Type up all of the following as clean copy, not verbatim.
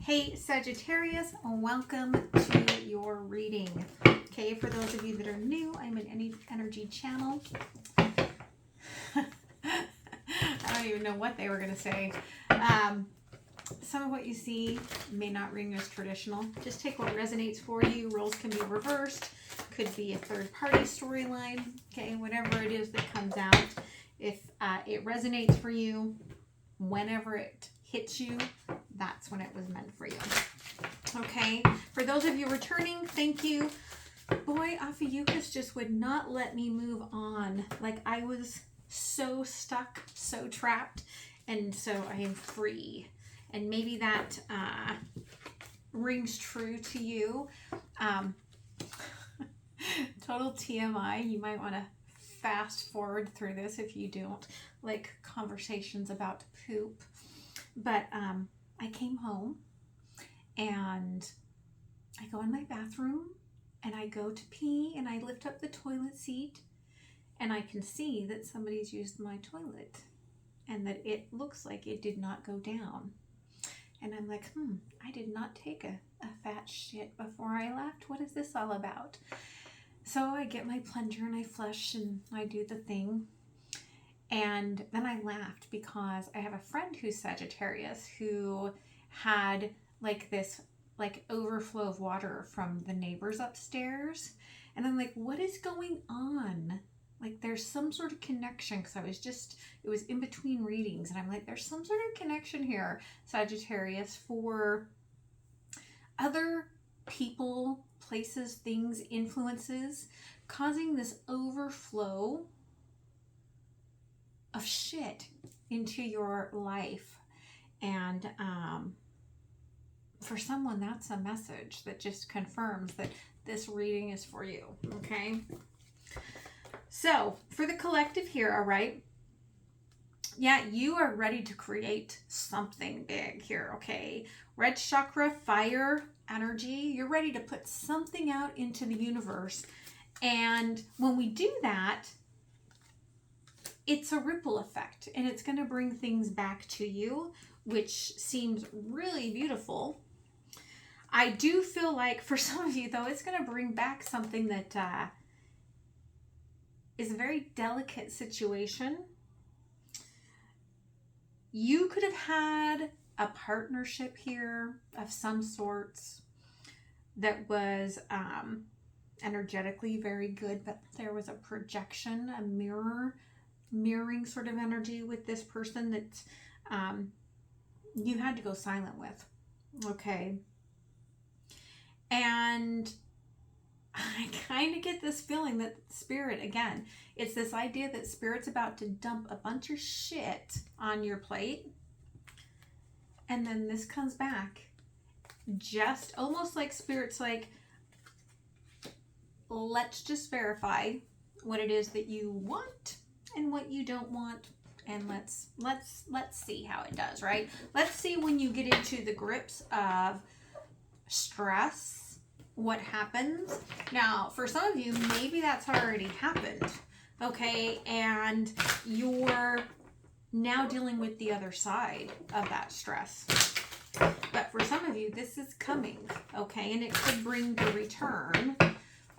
Hey Sagittarius, welcome to your reading. Okay, for those of you that are new, I'm an energy channel. I don't even know what they were going to say. Some of what you see may not ring as traditional. Just take what resonates for you. Roles can be reversed. Could be a third-party storyline. Okay, whatever it is that comes out. If it resonates for you, whenever it hits you, that's when it was meant for you. Okay, for those of you returning, thank you. Boy, Ophiuchus just would not let me move on. Like, I was so stuck, so trapped, and so I am free. And maybe that rings true to you. Total TMI, you might want to fast forward through this if you don't like conversations about poop. But I came home and I go in my bathroom and I go to pee and I lift up the toilet seat and I can see that somebody's used my toilet and that it looks like it did not go down. And I'm like, I did not take a fat shit before I left. What is this all about? So I get my plunger and I flush and I do the thing. And then I laughed because I have a friend who's Sagittarius who had like this like overflow of water from the neighbors upstairs. And I'm like, what is going on? Like there's some sort of connection because it was in between readings. And I'm like, there's some sort of connection here, Sagittarius, for other people, places, things, influences, causing this overflow of shit into your life. And for someone, that's a message that just confirms that this reading is for you. Okay, so for the collective here, all right, yeah, you are ready to create something big here. Okay, red chakra, fire energy, you're ready to put something out into the universe. And when we do that, it's a ripple effect and it's going to bring things back to you, which seems really beautiful. I do feel like for some of you though, it's going to bring back something that is a very delicate situation. You could have had a partnership here of some sorts that was energetically very good, but there was a projection, a mirroring sort of energy with this person that you had to go silent with. Okay. And I kind of get this feeling that Spirit, again, it's this idea that Spirit's about to dump a bunch of shit on your plate. And then this comes back just almost like Spirit's like, let's just verify what it is that you want and what you don't want, and let's see how it does, right? Let's see when you get into the grips of stress, what happens. Now, for some of you, maybe that's already happened, okay? And you're now dealing with the other side of that stress. But for some of you, this is coming, okay? And it could bring the return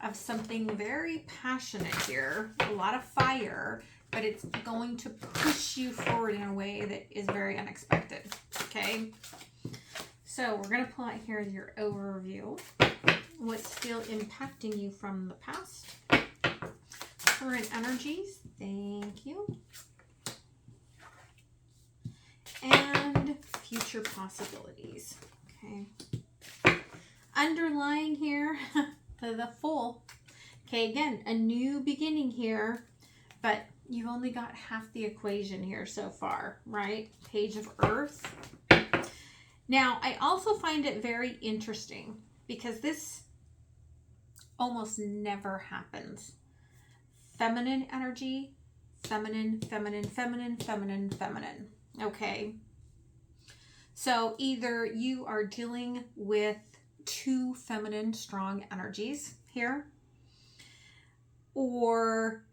of something very passionate here, a lot of fire, but it's going to push you forward in a way that is very unexpected, okay? So we're going to pull out here your overview. What's still impacting you from the past. Current energies, thank you. And future possibilities, okay? Underlying here, the Fool. Okay, again, a new beginning here, but you've only got half the equation here so far, right? Page of Earth. Now, I also find it very interesting because this almost never happens. Feminine energy, feminine, feminine, feminine, feminine, feminine. Okay. So either you are dealing with two feminine strong energies here, or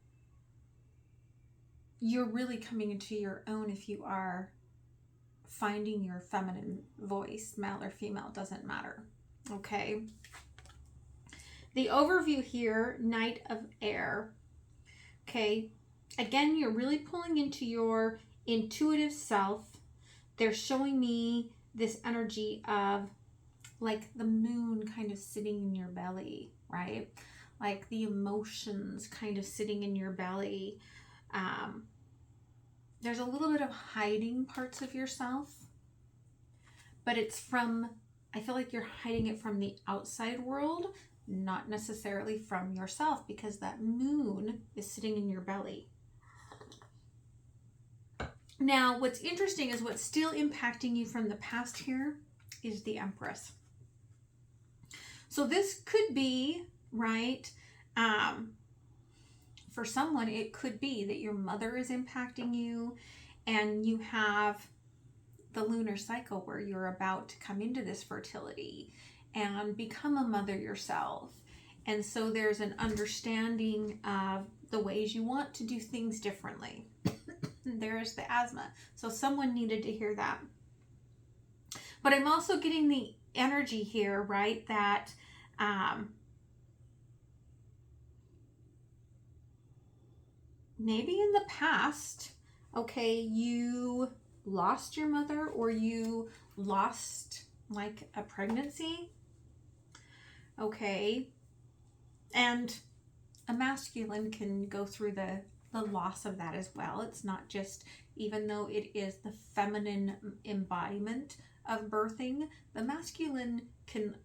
you're really coming into your own if you are finding your feminine voice, male or female, doesn't matter. Okay. The overview here, Knight of Air. Okay. Again, you're really pulling into your intuitive self. They're showing me this energy of like the moon kind of sitting in your belly, right? Like the emotions kind of sitting in your belly. There's a little bit of hiding parts of yourself, but it's from, I feel like you're hiding it from the outside world, not necessarily from yourself, because that moon is sitting in your belly. Now, what's interesting is what's still impacting you from the past here is the Empress. So this could be, right, for someone, it could be that your mother is impacting you and you have the lunar cycle where you're about to come into this fertility and become a mother yourself. And so there's an understanding of the ways you want to do things differently. There's the asthma. So someone needed to hear that. But I'm also getting the energy here, right, that maybe in the past, okay, you lost your mother or you lost like a pregnancy, okay, and a masculine can go through the loss of that as well. It's not just, even though it is the feminine embodiment of birthing, the masculine can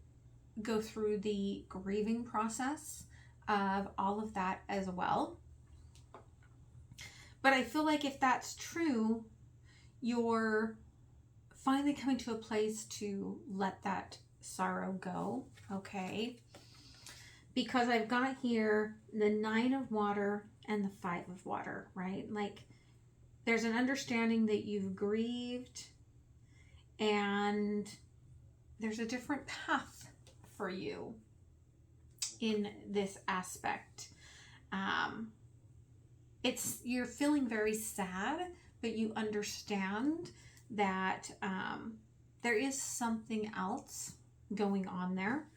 go through the grieving process of all of that as well. But I feel like if that's true, you're finally coming to a place to let that sorrow go, okay? Because I've got here the 9 of water and the 5 of water, right? Like there's an understanding that you've grieved and there's a different path for you in this aspect. You're feeling very sad, but you understand that there is something else going on there.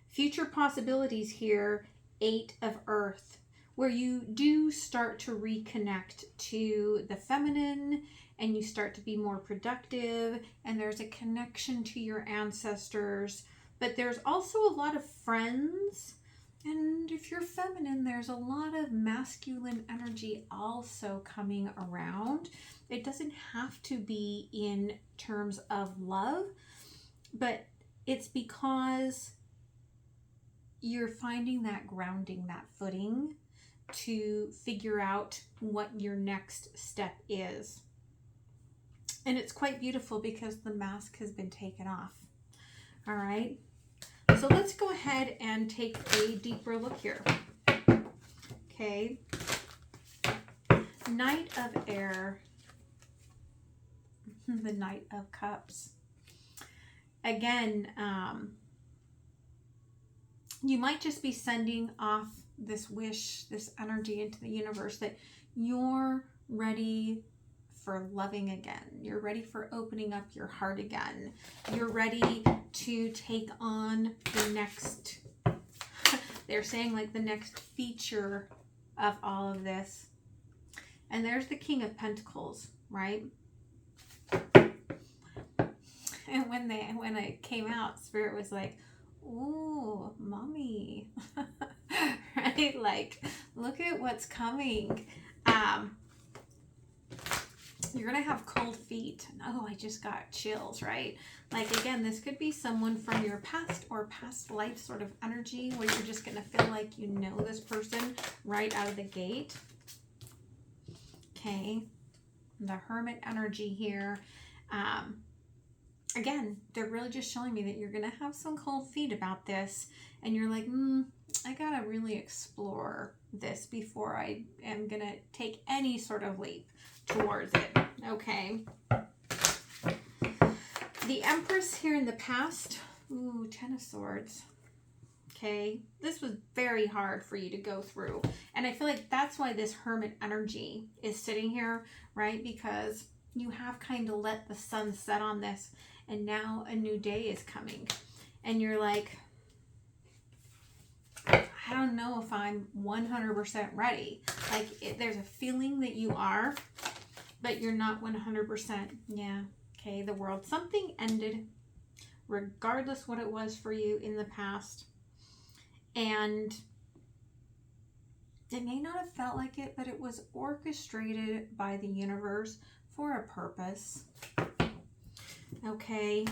Future possibilities here, 8 of Earth, where you do start to reconnect to the feminine and you start to be more productive and there's a connection to your ancestors, but there's also a lot of friends. And if you're feminine, there's a lot of masculine energy also coming around. It doesn't have to be in terms of love, but it's because you're finding that grounding, that footing to figure out what your next step is. And it's quite beautiful because the mask has been taken off. All right. So let's go ahead and take a deeper look here. Okay. Knight of Air. The Knight of Cups. Again, you might just be sending off this wish, this energy into the universe that you're ready for loving again. You're ready for opening up your heart again. You're ready to take on the next, they're saying like the next feature of all of this. And there's the King of Pentacles, right? And when it came out, Spirit was like, ooh, Mommy. Right? Like, look at what's coming. You're going to have cold feet. Oh, I just got chills, right? Like, again, this could be someone from your past or past life sort of energy where you're just going to feel like you know this person right out of the gate. Okay. The Hermit energy here. Again, they're really just showing me that you're going to have some cold feet about this. And you're like, I got to really explore this before I am going to take any sort of leap towards it. Okay. The Empress here in the past. Ooh, 10 of Swords. Okay. This was very hard for you to go through. And I feel like that's why this Hermit energy is sitting here, right? Because You have kind of let the sun set on this, and now a new day is coming. And you're like, I don't know if I'm 100% ready. Like, there's a feeling that you are, but you're not 100%. Yeah, okay, the world. Something ended, regardless what it was for you in the past. And it may not have felt like it, but it was orchestrated by the universe for a purpose. Okay.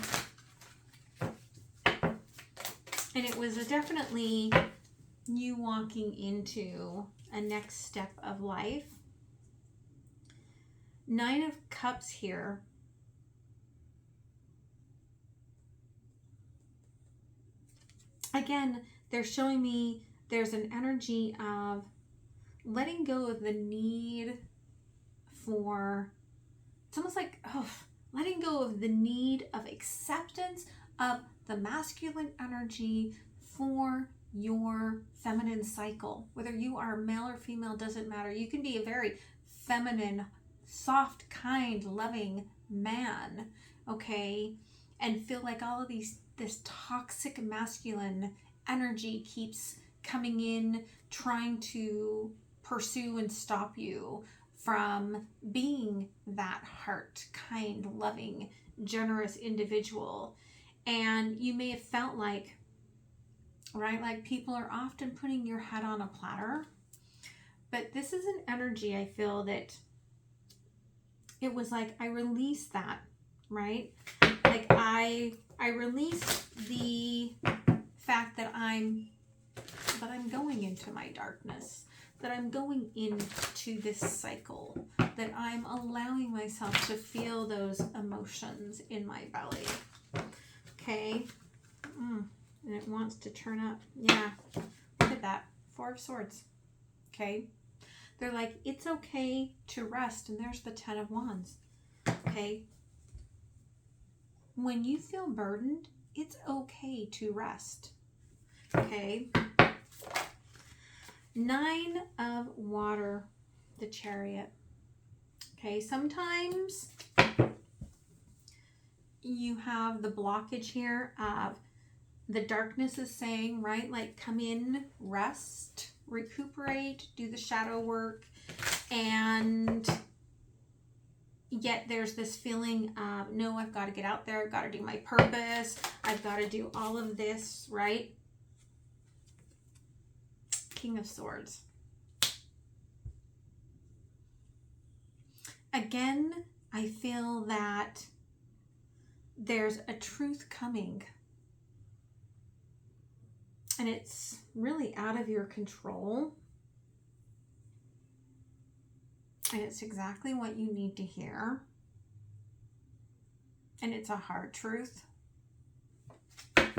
And it was definitely you walking into a next step of life. 9 of Cups here. Again, they're showing me there's an energy of letting go of the need for, it's almost like, letting go of the need of acceptance of the masculine energy for your feminine cycle. Whether you are male or female doesn't matter. You can be a very feminine, soft, kind, loving man, okay, and feel like all of this toxic masculine energy keeps coming in, trying to pursue and stop you from being that heart, kind, loving, generous individual. And you may have felt like, right, like people are often putting your head on a platter. But this is an energy, I feel, that it was like I released that, right? Like I released the fact that I'm going into my darkness, that I'm going into this cycle, that I'm allowing myself to feel those emotions in my belly. Okay. And it wants to turn up. Yeah. Look at that. 4 of Swords. Okay. They're like, it's okay to rest. And there's the 10 of Wands. Okay. When you feel burdened, it's okay to rest. Okay. 9 of Water, the Chariot. Okay, sometimes you have the blockage here of the darkness is saying, right, like come in, rest, recuperate, do the shadow work, and yet there's this feeling of, no, I've got to get out there, I've got to do my purpose, I've got to do all of this, right? King of Swords. Again, I feel that there's a truth coming. And it's really out of your control. And it's exactly what you need to hear. And it's a hard truth. And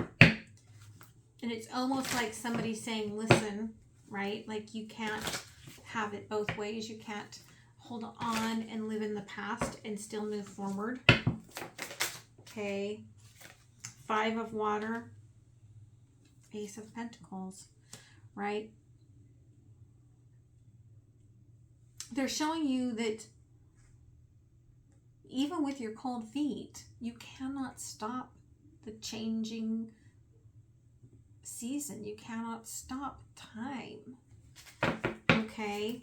it's almost like somebody saying, listen, right? Like you can't have it both ways. You can't hold on and live in the past and still move forward. Okay. 5 of Water. Ace of Pentacles, right? They're showing you that even with your cold feet, you cannot stop the changing season. You cannot stop time. Okay.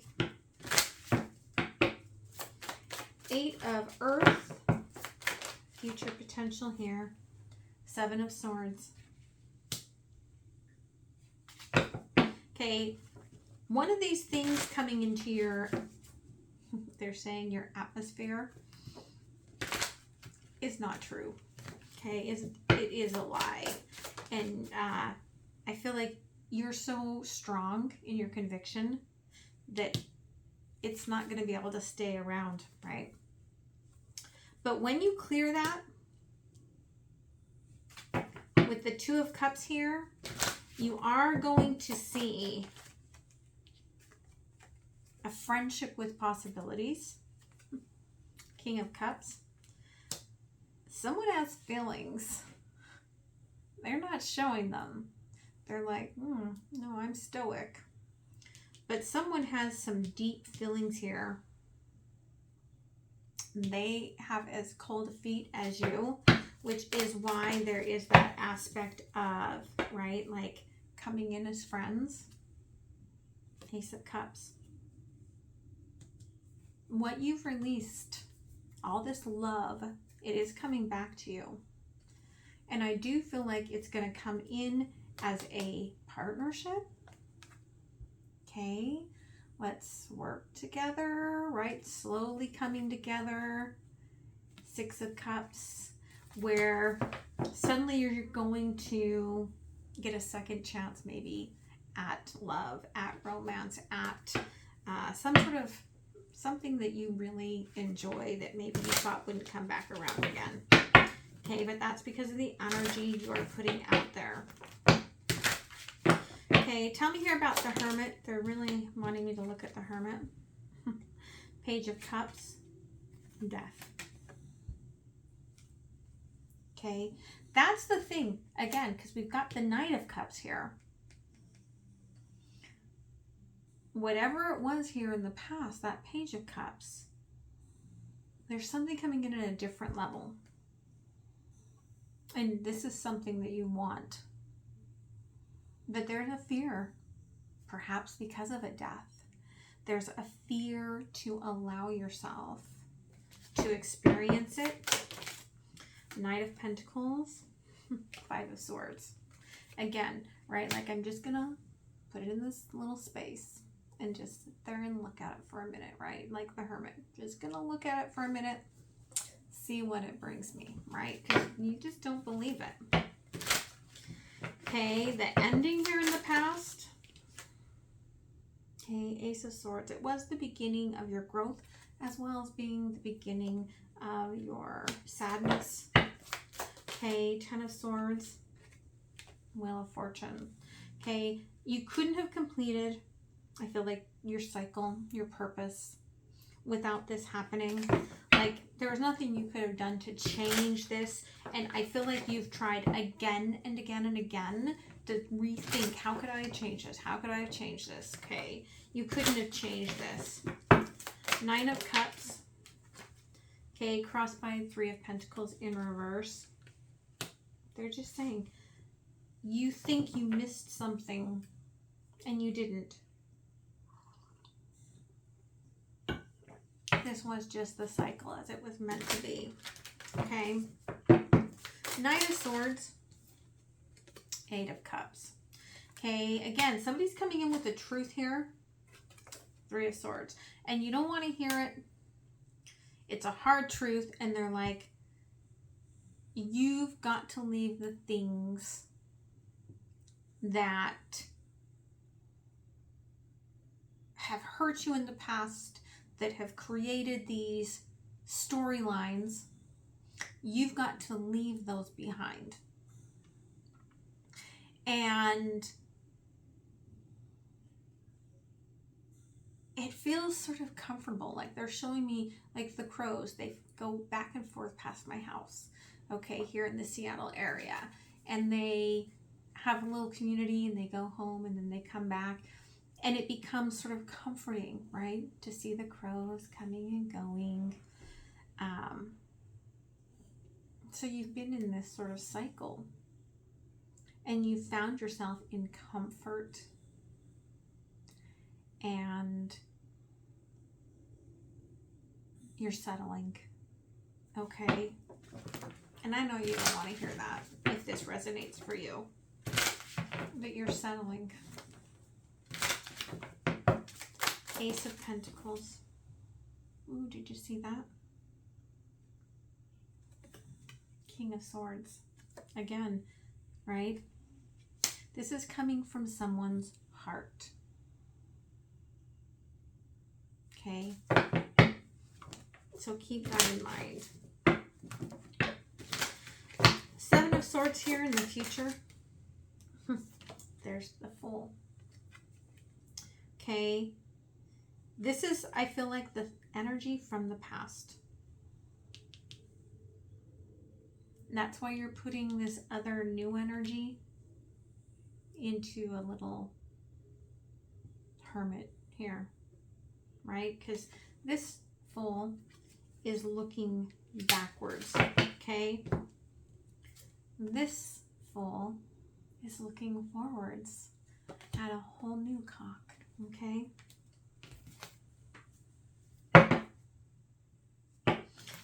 8 of Earth. Future potential here. 7 of Swords. Okay, one of these things coming into your, they're saying your atmosphere, is not true. Okay, it is a lie. And I feel like you're so strong in your conviction that it's not going to be able to stay around, right? But when you clear that, with the 2 of Cups here, you are going to see a friendship with possibilities. King of Cups. Someone has feelings. They're not showing them. They're like, no, I'm stoic. But someone has some deep feelings here. They have as cold feet as you, which is why there is that aspect of, right, like coming in as friends. Ace of Cups. What you've released, all this love, it is coming back to you. And I do feel like it's going to come in as a partnership. Okay, let's work together, right? Slowly coming together. Six of Cups, where suddenly you're going to get a second chance maybe at love, at romance, at some sort of something that you really enjoy that maybe you thought wouldn't come back around again. Okay, but that's because of the energy you are putting out there. Okay, tell me here about the Hermit. They're really wanting me to look at the Hermit. Page of Cups, Death. Okay, that's the thing, again, because we've got the Knight of Cups here. Whatever it was here in the past, that Page of Cups, there's something coming in at a different level. And this is something that you want. But there's a fear, perhaps because of a death. There's a fear to allow yourself to experience it. Knight of Pentacles, Five of Swords. Again, right, like I'm just going to put it in this little space and just sit there and look at it for a minute, right? Like the Hermit. Just going to look at it for a minute, see what it brings me, right? Because you just don't believe it. Okay, the ending here in the past. Okay, Ace of Swords. It was the beginning of your growth as well as being the beginning of your sadness. Okay, Ten of Swords. Wheel of Fortune. Okay, you couldn't have completed, I feel like, your cycle, your purpose without this happening. Like, there was nothing you could have done to change this. And I feel like you've tried again and again and again to rethink, how could I have changed this? How could I have changed this? Okay, you couldn't have changed this. Nine of Cups. Okay, crossed by Three of Pentacles in reverse. They're just saying, you think you missed something and you didn't. This was just the cycle as it was meant to be. Okay. Knight of Swords. Eight of Cups. Okay. Again, somebody's coming in with the truth here. Three of Swords. And you don't want to hear it. It's a hard truth. And they're like, you've got to leave the things that have hurt you in the past, that have created these storylines. You've got to leave those behind. And it feels sort of comfortable. Like they're showing me, like the crows, they go back and forth past my house, okay, here in the Seattle area. And they have a little community and they go home and then they come back. And it becomes sort of comforting, right? To see the crows coming and going. So you've been in this sort of cycle. And you found yourself in comfort. And you're settling. Okay? And I know you don't want to hear that if this resonates for you. But you're settling. Ace of Pentacles. Ooh, did you see that? King of Swords. Again, right? This is coming from someone's heart. Okay? So keep that in mind. Seven of Swords here in the future. There's the Fool. Okay? This is, I feel like, the energy from the past. And that's why you're putting this other new energy into a little Hermit here, right? Because this Fool is looking backwards, okay? This Fool is looking forwards at a whole new cock, okay?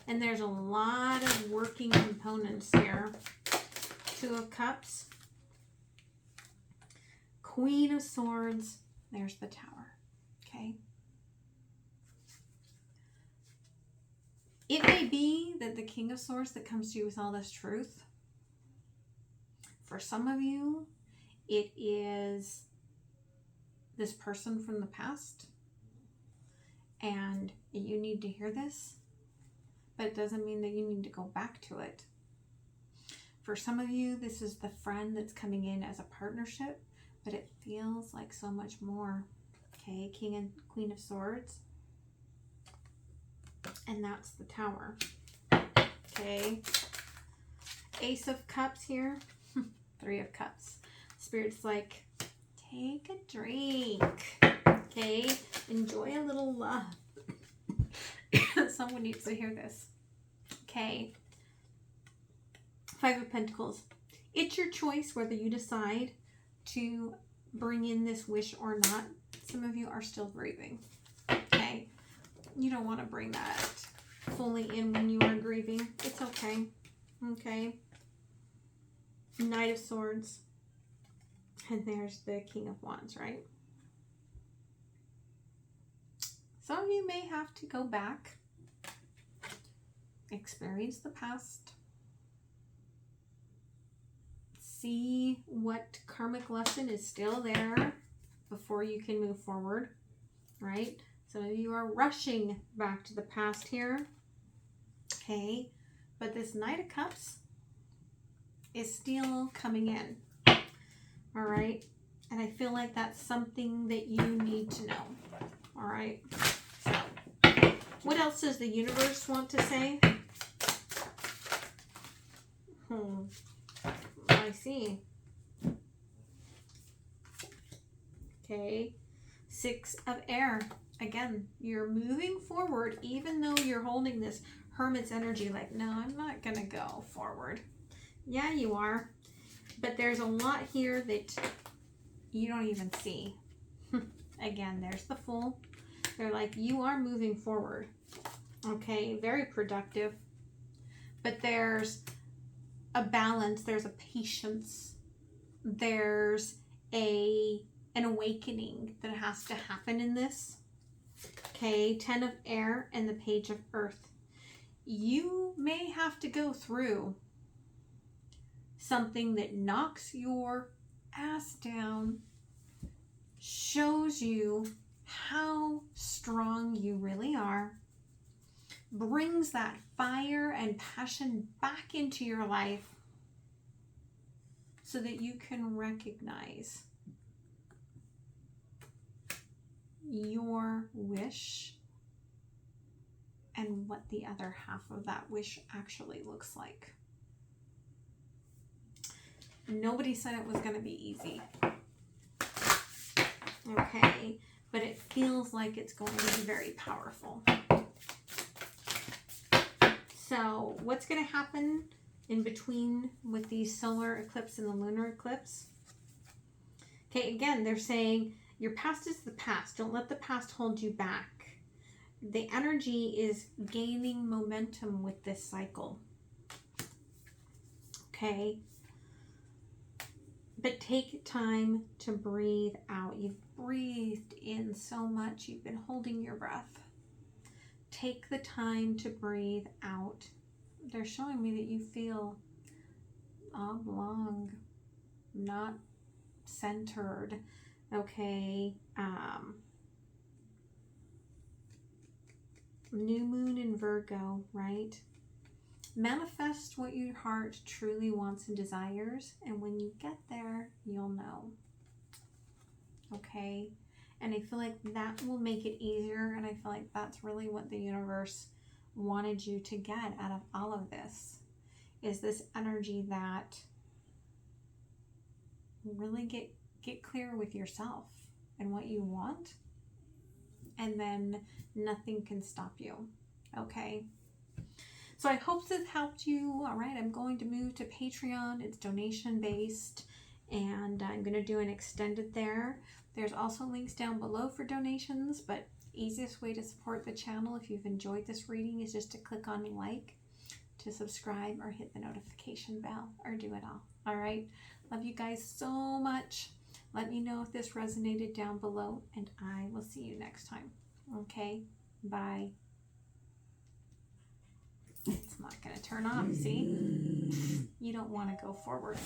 And there's a lot of working components here. Two of Cups, Queen of Swords, there's the Tower, okay? It may be that the King of Swords that comes to you with all this truth, for some of you, it is this person from the past, and you need to hear this, but it doesn't mean that you need to go back to it. For some of you, this is the friend that's coming in as a partnership, but it feels like so much more. Okay, King and Queen of Swords. And that's the Tower. Okay. Ace of Cups here. Three of Cups. Spirit's like, take a drink. Okay. Enjoy a little love. Someone needs to hear this. Okay. Five of Pentacles. It's your choice whether you decide to bring in this wish or not. Some of you are still grieving. Okay. You don't want to bring that fully in when you are grieving. It's okay. Okay. Knight of Swords. And there's the King of Wands, right? Some of you may have to go back, experience the past, see what karmic lesson is still there before you can move forward, right? Some of you are rushing back to the past here, okay? But this Knight of Cups is still coming in, all right? And I feel like that's something that you need to know, all right? So, what else does the universe want to say? I see. Okay, Six of Air. Again, you're moving forward even though you're holding this Hermit's energy like, no, I'm not going to go forward. Yeah, you are. But there's a lot here that you don't even see. Again, there's the Fool. They're like, you are moving forward. Okay, very productive. But there's a balance. There's a patience. There's an awakening that has to happen in this. Okay, 10 of Air and the Page of Earth. You may have to go through something that knocks your ass down, shows you how strong you really are, brings that fire and passion back into your life so that you can recognize your wish and what the other half of that wish actually looks like. Nobody said it was going to be easy. Okay, but it feels like it's going to be very powerful. So what's going to happen in between with these solar eclipse and the lunar eclipse? Okay, again, they're saying your past is the past. Don't let the past hold you back. The energy is gaining momentum with this cycle. Okay? But take time to breathe out. You've breathed in so much. You've been holding your breath. Take the time to breathe out. They're showing me that you feel oblong, not centered. Okay. New moon in Virgo, right? Manifest what your heart truly wants and desires, and when you get there, you'll know. Okay? And I feel like that will make it easier, and I feel like that's really what the universe wanted you to get out of all of this, is this energy that really get clear with yourself and what you want, and then nothing can stop you. Okay? So I hope this helped you. All right, I'm going to move to Patreon. It's donation based, and I'm going to do an extended there. There's also links down below for donations, but easiest way to support the channel if you've enjoyed this reading is just to click on like, to subscribe, or hit the notification bell, or do it all. All right, love you guys so much. Let me know if this resonated down below, and I will see you next time. Okay, bye. It's not going to turn off, see? You don't want to go forward.